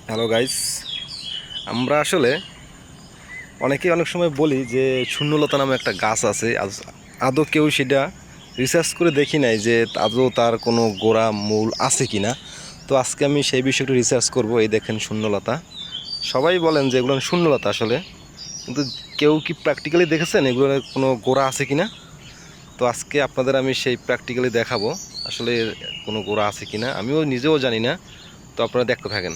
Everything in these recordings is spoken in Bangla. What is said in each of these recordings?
হ্যালো গাইস, আমরা আসলে অনেকেই অনেক সময় বলি যে শূন্যলতা নামে একটা গাছ আছে। আদৌ কেউ সেটা রিসার্চ করে দেখি নাই যে আদৌ তার কোনো গোড়া মূল আছে কি না। তো আজকে আমি সেই বিষয়ে একটু রিসার্চ করব। এই দেখেন শূন্যলতা, সবাই বলেন যে এগুলো শূন্যলতা আসলে, কিন্তু কেউ কি প্র্যাকটিক্যালি দেখেছেন এগুলোর কোনো গোড়া আছে কি না? তো আজকে আপনাদের আমি সেই প্র্যাকটিক্যালি দেখাবো আসলে এর কোনো গোড়া আছে কি না। আমিও নিজেও জানি না, তো আপনারা দেখতে থাকেন।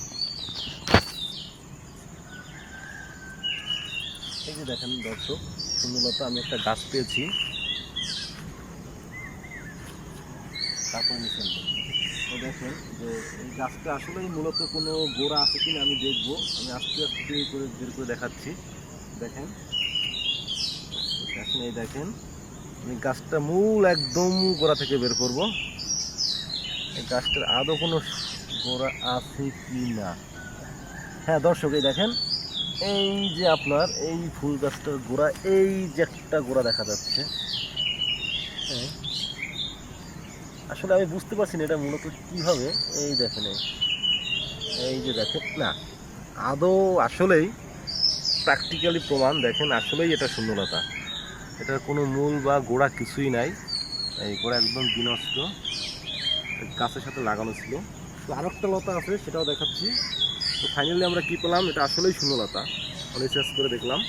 এই যে দেখেন দর্শক, সুন্দরলতা আমি একটা গাছ পেয়েছি। তারপর নিচেন তো দেখেন যে এই গাছটা আসলে মূলত কোনো গোড়া আছে কিনা আমি দেখবো। আমি আস্তে আস্তে করে বের করে দেখাচ্ছি। দেখেন, আসলে এই দেখেন আমি গাছটা মূল একদম গোড়া থেকে বের করব। এই গাছটার আদৌ কোনো গোড়া আছে কি না। হ্যাঁ দর্শক, এই দেখেন, এই যে আপনার এই ফুল গাছটার গোড়া, এই যে একটা গোড়া দেখা যাচ্ছে। হ্যাঁ, আসলে আমি বুঝতে পারছি না এটা মূলত কীভাবে। এই দেখেন, এই যে দেখেন না, আদৌ আসলেই প্র্যাকটিক্যালি প্রমাণ। দেখেন আসলেই এটা শূন্যলতা, এটার কোনো মূল বা গোড়া কিছুই নাই। এই গোড়া একদম বিনষ্ট, গাছের সাথে লাগানো ছিল। তো আরও একটা লতা আছে, সেটাও দেখাচ্ছি। তো ফাইনালি আমরা কী পেলাম, এটা আসলেই শূন্যলতা। রিসার্চ করে দেখলাম।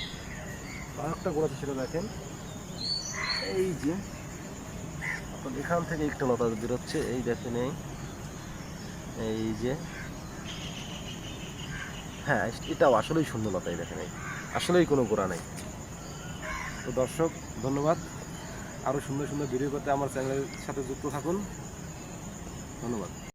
আর একটা গোড়া আছে, সেটা দেখেন। এই যে আপনার এখান থেকে একটা লতা বেরোচ্ছে, এই দেখেন, এই যে, হ্যাঁ এটাও আসলেই শূন্যলতা। এই দেখেন, আসলেই কোনো গোড়া নেই। তো দর্শক, ধন্যবাদ। আরও সুন্দর সুন্দর ভিডিও করতে আমার চ্যানেলের সাথে যুক্ত থাকুন। ধন্যবাদ।